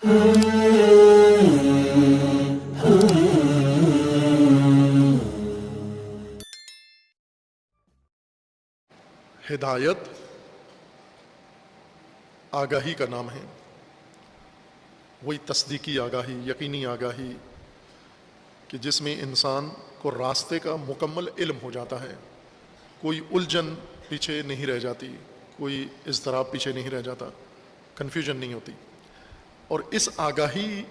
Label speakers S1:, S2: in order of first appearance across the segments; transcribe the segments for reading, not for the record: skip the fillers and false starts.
S1: ہدایت آگاہی کا نام ہے، وہی تصدیقی آگاہی، یقینی آگاہی کہ جس میں انسان کو راستے کا مکمل علم ہو جاتا ہے، کوئی الجھن پیچھے نہیں رہ جاتی، کوئی اضطراب پیچھے نہیں رہ جاتا، کنفیوژن نہیں ہوتی۔ اور اس آگاہی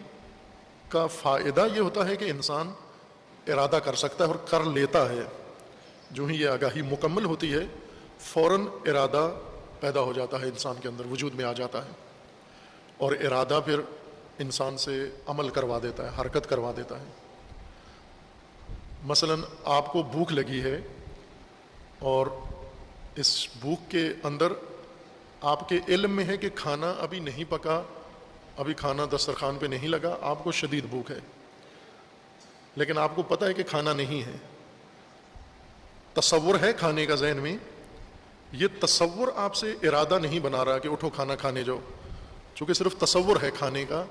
S1: کا فائدہ یہ ہوتا ہے کہ انسان ارادہ کر سکتا ہے اور کر لیتا ہے۔ جو ہی یہ آگاہی مکمل ہوتی ہے، فوراً ارادہ پیدا ہو جاتا ہے، انسان کے اندر وجود میں آ جاتا ہے، اور ارادہ پھر انسان سے عمل کروا دیتا ہے، حرکت کروا دیتا ہے۔ مثلاً آپ کو بھوک لگی ہے، اور اس بھوک کے اندر آپ کے علم میں ہے کہ کھانا ابھی نہیں پکا، ابھی کھانا دسترخوان پہ نہیں لگا، آپ کو شدید بھوک ہے، لیکن آپ کو پتہ ہے کہ کھانا نہیں ہے، تصور ہے کھانے کا ذہن میں، یہ تصور آپ سے ارادہ نہیں بنا رہا کہ اٹھو کھانا کھانے جاؤ، چونکہ صرف تصور ہے کھانے کا،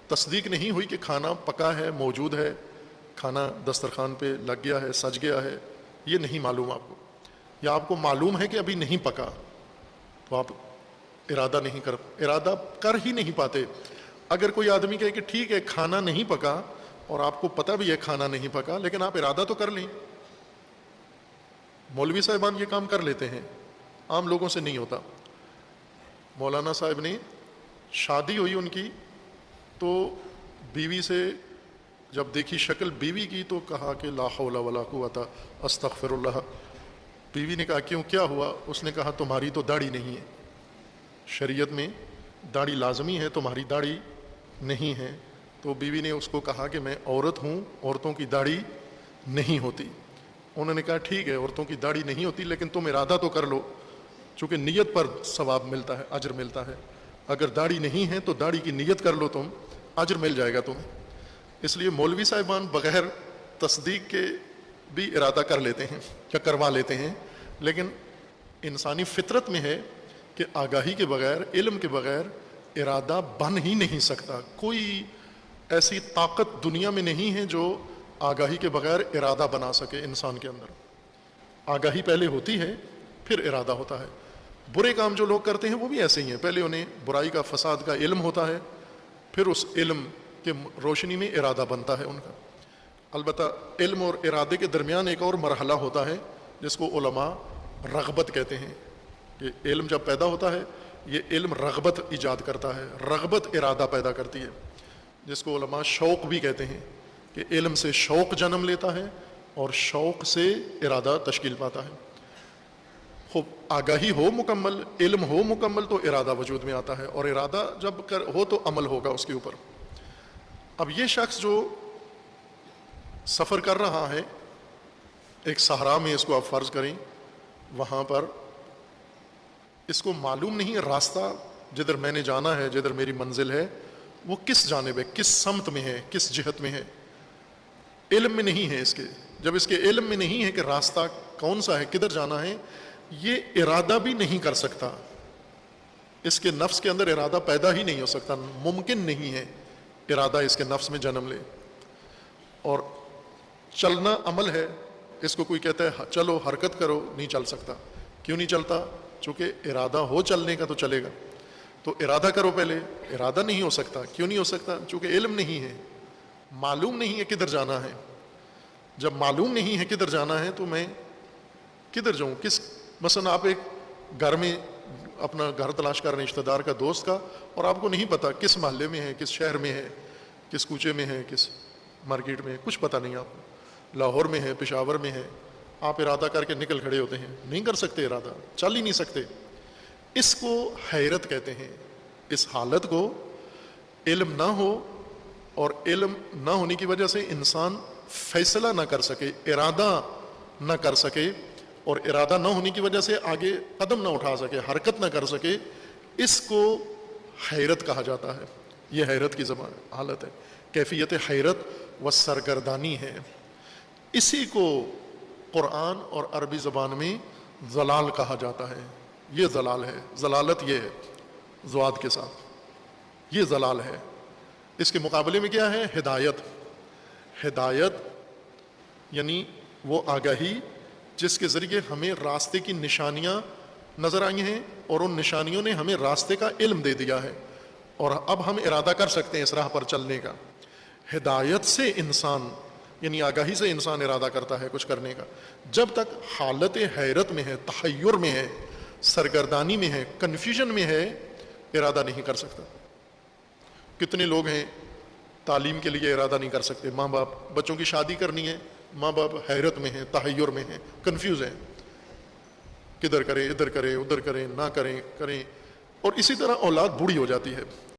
S1: تصدیق نہیں ہوئی کہ کھانا پکا ہے، موجود ہے، کھانا دسترخوان پہ لگ گیا ہے، سج گیا ہے، یہ نہیں معلوم آپ کو، یا آپ کو معلوم ہے کہ ابھی نہیں پکا، تو آپ ارادہ کر ہی نہیں پاتے۔ اگر کوئی آدمی کہے کہ ٹھیک ہے کھانا نہیں پکا، اور آپ کو پتہ بھی ہے کھانا نہیں پکا، لیکن آپ ارادہ تو کر لیں۔ مولوی صاحبان یہ کام کر لیتے ہیں، عام لوگوں سے نہیں ہوتا۔ مولانا صاحب نے شادی ہوئی ان کی، تو بیوی سے جب دیکھی شکل بیوی کی تو کہا کہ لا حول ولا قوت استغفر اللہ۔ بیوی نے کہا کیوں، کیا ہوا؟ اس نے کہا تمہاری تو داڑھی نہیں ہے، شریعت میں داڑھی لازمی ہے، تمہاری داڑھی نہیں ہے۔ تو بیوی نے اس کو کہا کہ میں عورت ہوں، عورتوں کی داڑھی نہیں ہوتی۔ انہوں نے کہا ٹھیک ہے عورتوں کی داڑھی نہیں ہوتی، لیکن تم ارادہ تو کر لو، چونکہ نیت پر ثواب ملتا ہے، اجر ملتا ہے۔ اگر داڑھی نہیں ہے تو داڑھی کی نیت کر لو، تم اجر مل جائے گا تمہیں۔ اس لیے مولوی صاحبان بغیر تصدیق کے بھی ارادہ کر لیتے ہیں یا کروا لیتے ہیں، لیکن انسانی فطرت میں ہے کہ آگاہی کے بغیر، علم کے بغیر ارادہ بن ہی نہیں سکتا۔ کوئی ایسی طاقت دنیا میں نہیں ہے جو آگاہی کے بغیر ارادہ بنا سکے انسان کے اندر۔ آگاہی پہلے ہوتی ہے، پھر ارادہ ہوتا ہے۔ برے کام جو لوگ کرتے ہیں وہ بھی ایسے ہی ہیں، پہلے انہیں برائی کا، فساد کا علم ہوتا ہے، پھر اس علم کے روشنی میں ارادہ بنتا ہے ان کا۔ البتہ علم اور ارادے کے درمیان ایک اور مرحلہ ہوتا ہے جس کو علماء رغبت کہتے ہیں، کہ علم جب پیدا ہوتا ہے یہ علم رغبت ایجاد کرتا ہے، رغبت ارادہ پیدا کرتی ہے، جس کو علماء شوق بھی کہتے ہیں، کہ علم سے شوق جنم لیتا ہے اور شوق سے ارادہ تشکیل پاتا ہے۔ خوب آگاہی ہو مکمل، علم ہو مکمل تو ارادہ وجود میں آتا ہے، اور ارادہ جب ہو تو عمل ہوگا اس کے اوپر۔ اب یہ شخص جو سفر کر رہا ہے ایک صحرا میں، اس کو آپ فرض کریں، وہاں پر اس کو معلوم نہیں ہے راستہ، جدھر میں نے جانا ہے، جدھر میری منزل ہے، وہ کس جانب ہے، کس سمت میں ہے، کس جہت میں ہے، علم میں نہیں ہے اس کے۔ جب اس کے علم میں نہیں ہے کہ راستہ کون سا ہے، کدھر جانا ہے، یہ ارادہ بھی نہیں کر سکتا، اس کے نفس کے اندر ارادہ پیدا ہی نہیں ہو سکتا، ممکن نہیں ہے ارادہ اس کے نفس میں جنم لے۔ اور چلنا عمل ہے، اس کو کوئی کہتا ہے چلو حرکت کرو، نہیں چل سکتا۔ کیوں نہیں چلتا؟ چونکہ ارادہ ہو چلنے کا تو چلے گا۔ تو ارادہ کرو پہلے، ارادہ نہیں ہو سکتا۔ کیوں نہیں ہو سکتا؟ چونکہ علم نہیں ہے، معلوم نہیں ہے کدھر جانا ہے۔ جب معلوم نہیں ہے کدھر جانا ہے تو میں کدھر جاؤں؟ مثلا آپ ایک گھر میں اپنا گھر تلاش کر رہے ہیں، رشتہ دار کا، دوست کا، اور آپ کو نہیں پتا کس محلے میں ہے، کس شہر میں ہے، کس کوچے میں ہے، کس مارکیٹ میں ہے، کچھ پتہ نہیں آپ کو، لاہور میں ہے، پشاور میں ہے، آپ ارادہ کر کے نکل کھڑے ہوتے ہیں، نہیں کر سکتے ارادہ، چل ہی نہیں سکتے۔ اس کو حیرت کہتے ہیں۔ اس حالت کو علم نہ ہو، اور علم نہ ہونے کی وجہ سے انسان فیصلہ نہ کر سکے، ارادہ نہ کر سکے، اور ارادہ نہ ہونے کی وجہ سے آگے قدم نہ اٹھا سکے، حرکت نہ کر سکے، اس کو حیرت کہا جاتا ہے۔ یہ حیرت کی حالت ہے، کیفیت حیرت و سرگردانی ہے۔ اسی کو قرآن اور عربی زبان میں ضلال کہا جاتا ہے۔ یہ ضلال ہے، ضلالت یہ ہے ضاد کے ساتھ، یہ ضلال ہے۔ اس کے مقابلے میں کیا ہے؟ ہدایت. ہدایت یعنی وہ آگاہی جس کے ذریعے ہمیں راستے کی نشانیاں نظر آئی ہیں اور ان نشانیوں نے ہمیں راستے کا علم دے دیا ہے اور اب ہم ارادہ کر سکتے ہیں اس راہ پر چلنے کا. ہدایت سے انسان یعنی آگاہی سے انسان ارادہ کرتا ہے کچھ کرنے کا. جب تک حالت حیرت میں ہے، تحیر میں ہے، سرگردانی میں ہے، کنفیوژن میں ہے، ارادہ نہیں کر سکتا. کتنے لوگ ہیں تعلیم کے لیے ارادہ نہیں کر سکتے. ماں باپ بچوں کی شادی کرنی ہے، ماں باپ حیرت میں ہیں، تحیر میں ہیں، کنفیوز ہیں، کدھر کریں، ادھر کریں، ادھر کریں، نہ کریں، کریں. اور اسی طرح اولاد بوڑھی ہو جاتی ہے.